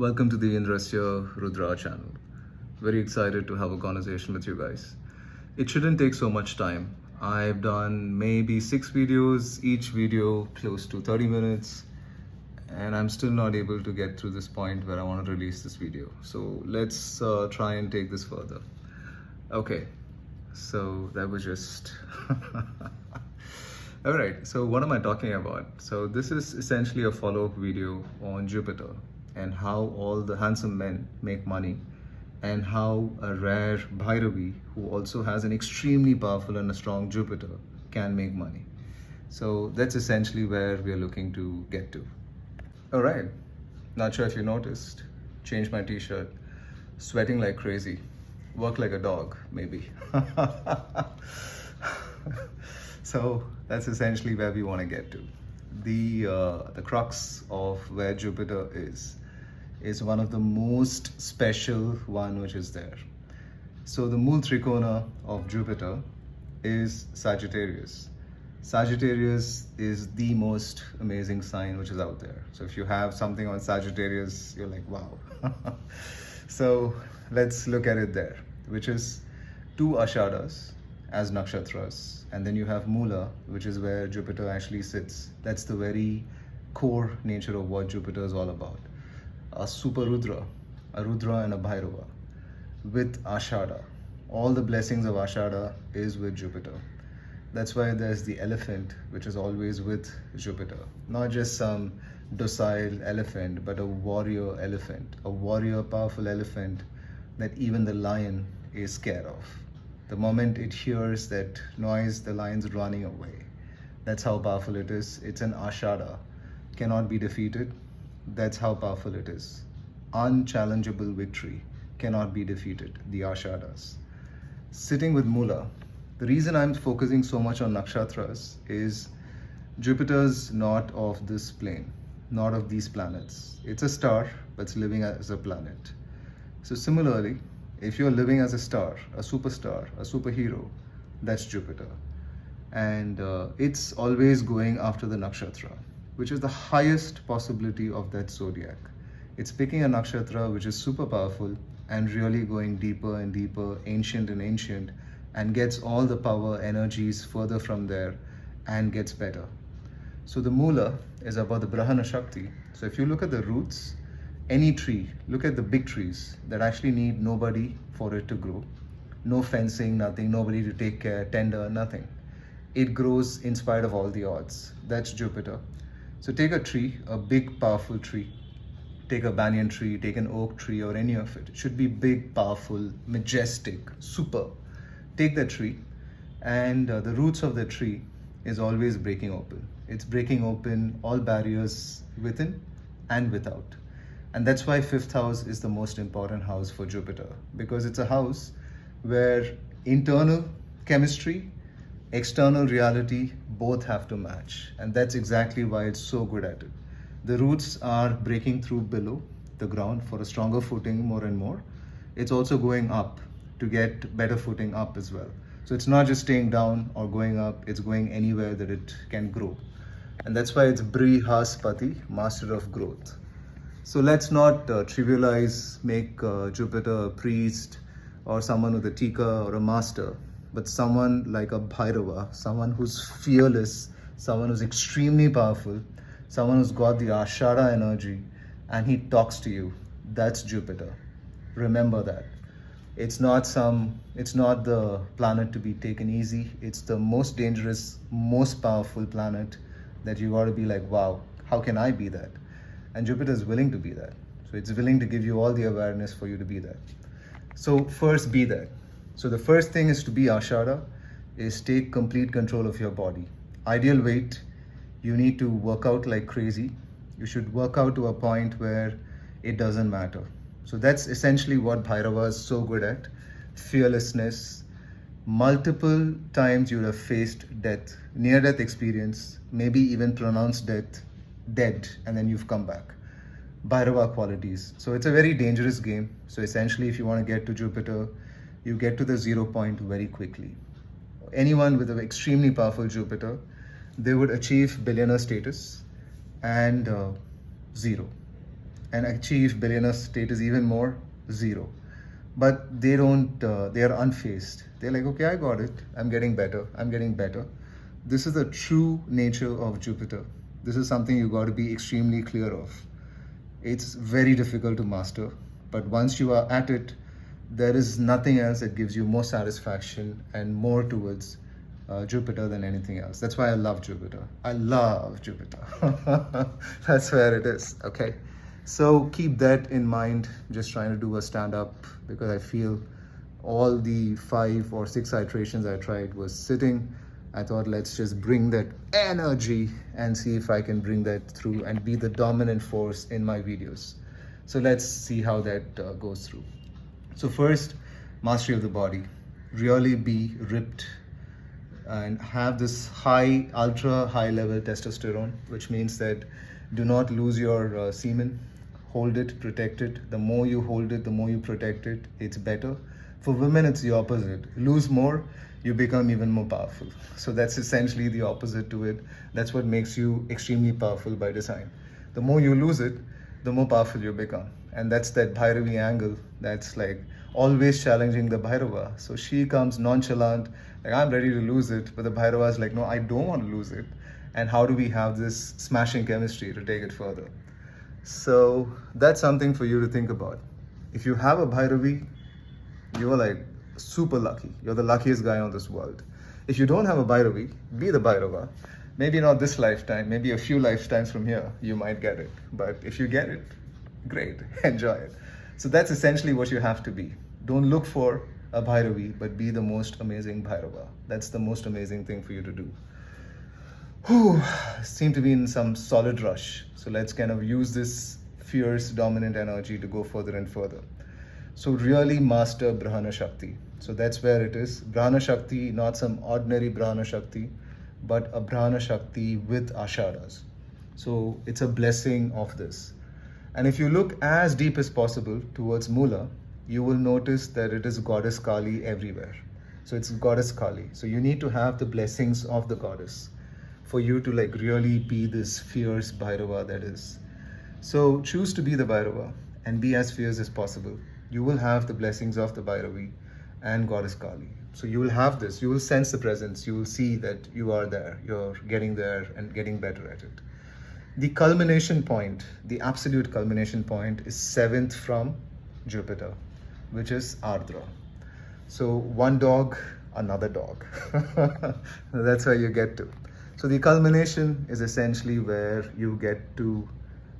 Welcome to the Indrasya Rudra channel. Very excited to have a conversation with you guys. It shouldn't take so much time. I've done maybe 6 videos, each video close to 30 minutes, and I'm still not able to get through this point where I want to release this video. So let's try and take this further. Okay, so that was just... Alright, so what am I talking about? So this is essentially a follow-up video on Jupiter and how all the handsome men make money, and how a rare Bhairavi, who also has an extremely powerful and a strong Jupiter, can make money. So that's essentially where we are looking to get to. Alright, not sure if you noticed, changed my t-shirt, sweating like crazy, work like a dog, maybe. So that's essentially where we want to get to. The crux of where Jupiter is one of the most special one which is there. So the Mool Trikona of Jupiter is Sagittarius. Sagittarius is the most amazing sign which is out there. So if you have something on Sagittarius, you're like, wow. So let's look at it there, which is 2 Ashadas as nakshatras, and then you have Mula, which is where Jupiter actually sits. That's the very core nature of what Jupiter is all about. A super Rudra, a Rudra and a Bhairava with Ashada. All the blessings of Ashada is with Jupiter. That's why there's the elephant, which is always with Jupiter. Not just some docile elephant, but a warrior elephant, a warrior powerful elephant that even the lion is scared of. The moment it hears that noise, the lion's running away. That's how powerful it is. It's an Ashada, cannot be defeated. That's how powerful it is. Unchallengeable victory, cannot be defeated, the Ashadas. Sitting with Mula, the reason I'm focusing so much on nakshatras is Jupiter's not of this plane, not of these planets. It's a star, but it's living as a planet. So similarly, if you're living as a star, a superstar, a superhero, that's Jupiter. And it's always going after the nakshatra, which is the highest possibility of that zodiac. It's picking a nakshatra which is super powerful and really going deeper and deeper, ancient and ancient, and gets all the power energies further from there and gets better. So the Mula is about the Brahana Shakti. So if you look at the roots, any tree, look at the big trees that actually need nobody for it to grow. No fencing, nothing, nobody to take care, tender, nothing. It grows in spite of all the odds. That's Jupiter. So take a tree, a big powerful tree. Take a banyan tree, take an oak tree or any of it. It should be big, powerful, majestic, super. Take that tree, and the roots of the tree is always breaking open. It's breaking open all barriers within and without. And that's why 5th house is the most important house for Jupiter, because it's a house where internal chemistry, external reality, both have to match. And that's exactly why it's so good at it. The roots are breaking through below the ground for a stronger footing more and more. It's also going up to get better footing up as well. So it's not just staying down or going up, it's going anywhere that it can grow. And that's why it's Brihaspati, master of growth. So let's not trivialize, make Jupiter a priest or someone with a tika or a master, but someone like a Bhairava, someone who's fearless, someone who's extremely powerful, someone who's got the Ashara energy, and he talks to you. That's Jupiter. Remember that. It's not the planet to be taken easy. It's the most dangerous, most powerful planet that you got to be like, wow, how can I be that? And Jupiter is willing to be that. So it's willing to give you all the awareness for you to be that. So first be that. So the first thing is to be Ashada, is take complete control of your body. Ideal weight, you need to work out like crazy. You should work out to a point where it doesn't matter. So that's essentially what Bhairava is so good at. Fearlessness. Multiple times you would have faced death, near-death experience, maybe even pronounced death, dead, and then you've come back. Bhairava qualities. So it's a very dangerous game. So essentially, if you want to get to Jupiter, you get to the 0 point very quickly. Anyone with an extremely powerful Jupiter, they would achieve billionaire status and 0. and achieve billionaire status even more? Zero. But they don't, they are unfazed. They're like, okay, I got it. I'm getting better. I'm getting better. This is the true nature of Jupiter. This is something you got to be extremely clear of. It's very difficult to master, but once you are at it, there is nothing else that gives you more satisfaction and more towards Jupiter than anything else. That's why I love Jupiter. I love Jupiter. That's where it is. Okay. So keep that in mind. Just trying to do a stand up because I feel all the 5 or 6 iterations I tried was sitting. I thought, let's just bring that energy and see if I can bring that through and be the dominant force in my videos. So let's see how that goes through. So first, mastery of the body. Really be ripped and have this high, ultra high level testosterone, which means that do not lose your semen. Hold it, protect it. The more you hold it, the more you protect it, it's better. For women, it's the opposite. Lose more, you become even more powerful. So that's essentially the opposite to it. That's what makes you extremely powerful by design. The more you lose it, the more powerful you become. And that's that Bhairavi angle that's like always challenging the Bhairava. So she comes nonchalant, like I'm ready to lose it, but the Bhairava is like, no, I don't want to lose it. And how do we have this smashing chemistry to take it further? So that's something for you to think about. If you have a Bhairavi, you are like super lucky. You're the luckiest guy on this world. If you don't have a Bhairavi, be the Bhairava. Maybe not this lifetime, maybe a few lifetimes from here, you might get it. But if you get it, great, enjoy it. So that's essentially what you have to be. Don't look for a Bhairavi, but be the most amazing Bhairava. That's the most amazing thing for you to do. Whew, seem to be in some solid rush. So let's kind of use this fierce, dominant energy to go further and further. So really master Brahana Shakti. So that's where it is. Brahana Shakti, not some ordinary Brahana Shakti, but a Brahana Shakti with Asharas. So it's a blessing of this. And if you look as deep as possible towards Mula, you will notice that it is Goddess Kali everywhere. So it's Goddess Kali. So you need to have the blessings of the goddess for you to like really be this fierce Bhairava that is. So choose to be the Bhairava and be as fierce as possible. You will have the blessings of the Bhairavi and Goddess Kali. So you will have this, you will sense the presence, you will see that you are there, you're getting there and getting better at it. The culmination point, the absolute culmination point is 7th from Jupiter, which is Ardra. So one dog, another dog. That's where you get to. So the culmination is essentially where you get to,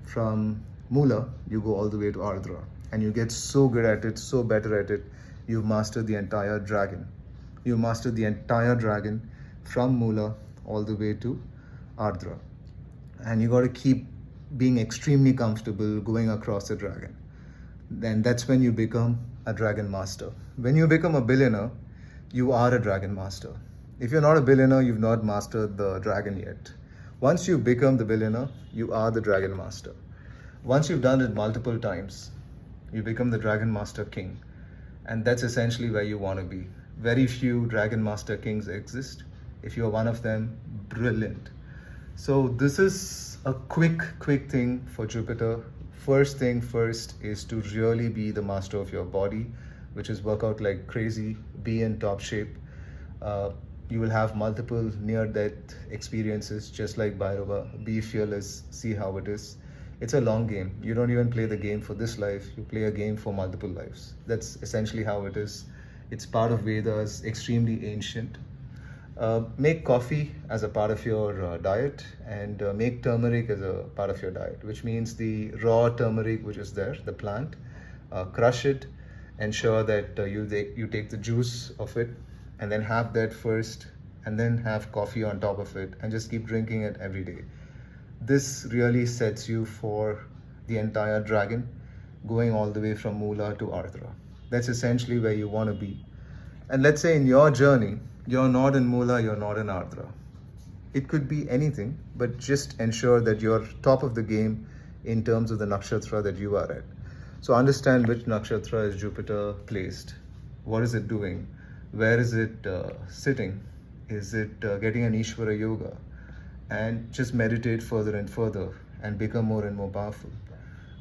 from Mula, you go all the way to Ardra. And you get so good at it, so better at it, you've mastered the entire dragon. You mastered the entire dragon from Mula all the way to Ardra. And you got to keep being extremely comfortable going across the dragon. Then that's when you become a dragon master. When you become a billionaire, you are a dragon master. If you're not a billionaire, you've not mastered the dragon yet. Once you become the billionaire, you are the dragon master. Once you've done it multiple times, you become the dragon master king. And that's essentially where you want to be. Very few dragon master kings exist. If you're one of them, brilliant. So this is a quick thing for Jupiter. First thing first is to really be the master of your body, which is work out like crazy, be in top shape. You will have multiple near-death experiences, just like Bhairava. Be fearless, see how it is. It's a long game. You don't even play the game for this life, you play a game for multiple lives. That's essentially how it is. It's part of Vedas, extremely ancient. Make coffee as a part of your diet, and make turmeric as a part of your diet, which means the raw turmeric which is there, the plant, crush it, ensure that you take the juice of it, and then have that first, and then have coffee on top of it, and just keep drinking it every day. This really sets you for the entire dragon, going all the way from Mula to Ardra. That's essentially where you want to be. And let's say in your journey, you're not in Mula, you're not in Ardra. It could be anything, but just ensure that you're top of the game in terms of the nakshatra that you are at. So understand which nakshatra is Jupiter placed. What is it doing? Where is it sitting? Is it getting an Ishvara yoga? And just meditate further and further and become more and more powerful.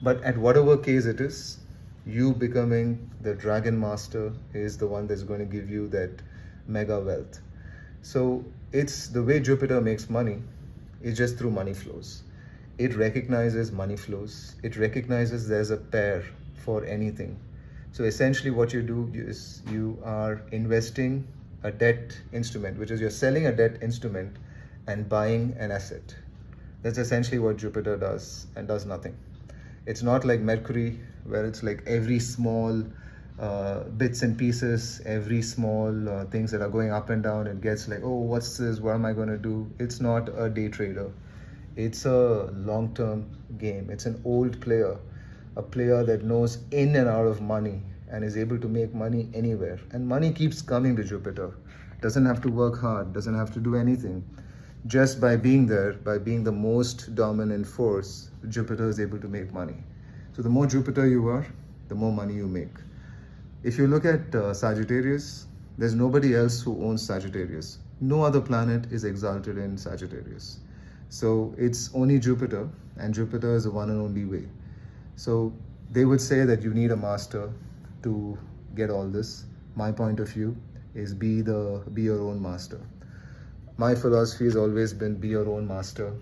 But at whatever case it is, you becoming the dragon master is the one that's going to give you that mega wealth. So it's the way Jupiter makes money is just through money flows. It recognizes money flows. It recognizes there's a pair for anything. So essentially what you do is you are investing a debt instrument, which is you're selling a debt instrument and buying an asset. That's essentially what Jupiter does and does nothing. It's not like Mercury, where it's like every small bits and pieces, every small things that are going up and down. It gets like, oh, what's this? What am I going to do? It's not a day trader. It's a long-term game. It's an old player, a player that knows in and out of money and is able to make money anywhere. And money keeps coming to Jupiter. Doesn't have to work hard, doesn't have to do anything. Just by being there, by being the most dominant force, Jupiter is able to make money. So the more Jupiter you are, the more money you make. If you look at Sagittarius, there's nobody else who owns Sagittarius. No other planet is exalted in Sagittarius. So it's only Jupiter, and Jupiter is the one and only way. So they would say that you need a master to get all this. My point of view is be your own master. My philosophy has always been be your own master,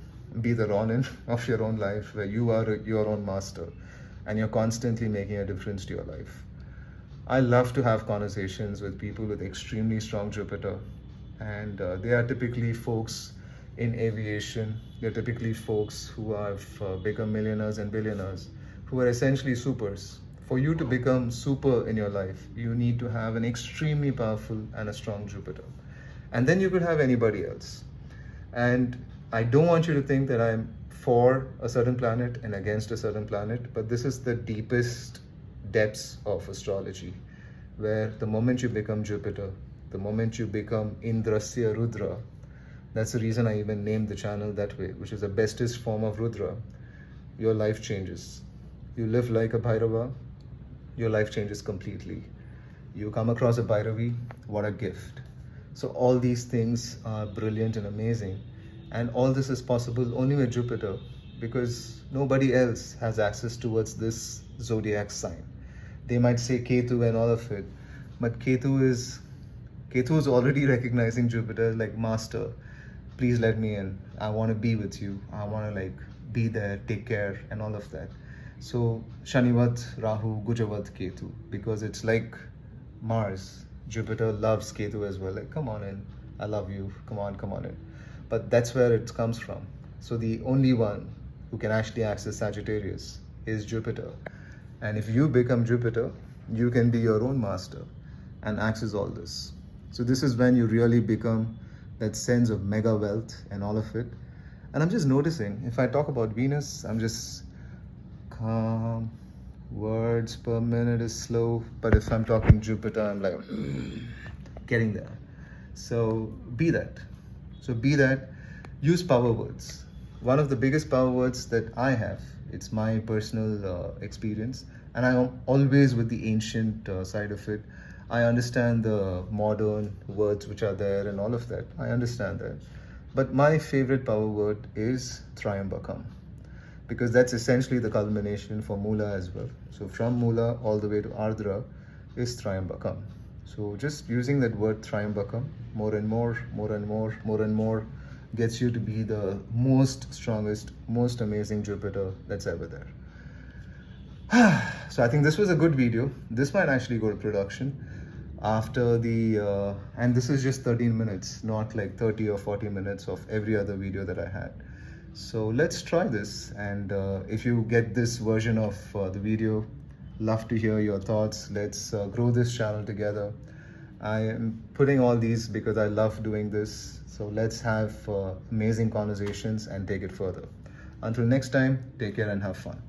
be the Ronin of your own life, where you are your own master and you're constantly making a difference to your life. I love to have conversations with people with extremely strong Jupiter, and they are typically folks in aviation. They're typically folks who have become millionaires and billionaires, who are essentially supers. For you to become super in your life, you need to have an extremely powerful and a strong Jupiter. And then you could have anybody else. And I don't want you to think that I'm for a certain planet and against a certain planet, but this is the deepest depths of astrology, where the moment you become Jupiter, the moment you become Indrasya Rudra, that's the reason I even named the channel that way, which is the bestest form of Rudra, your life changes. You live like a Bhairava, your life changes completely. You come across a Bhairavi, what a gift. So all these things are brilliant and amazing. And all this is possible only with Jupiter, because nobody else has access towards this zodiac sign. They might say Ketu and all of it, but Ketu is already recognizing Jupiter like, master, please let me in. I want to be with you. I want to be there, take care, and all of that. So Shanivat, Rahu, Gujavat, Ketu, because it's like Mars. Jupiter loves Ketu as well. Like, come on in. I love you. Come on in. But that's where it comes from. So the only one who can actually access Sagittarius is Jupiter. And if you become Jupiter, you can be your own master and access all this. So this is when you really become that sense of mega wealth and all of it. And I'm just noticing, if I talk about Venus, I'm just calm. Words per minute is slow. But if I'm talking Jupiter, I'm like, getting there. So be that. Use power words. One of the biggest power words that I have, it's my personal experience, and I'm always with the ancient side of it. I understand the modern words which are there and all of that. I understand that. But my favorite power word is Triambakam, because that's essentially the culmination for Mula as well. So from Mula all the way to Ardra is Triambakam. So just using that word Triambakam more and more gets you to be the most strongest, most amazing Jupiter that's ever there. So I think this was a good video. This might actually go to production after the and this is just 13 minutes, not like 30 or 40 minutes of every other video that I had. So let's try this, and if you get this version of the video, love to hear your thoughts. Let's grow this channel together. I am putting all these because I love doing this. So let's have amazing conversations and take it further. Until next time, take care and have fun.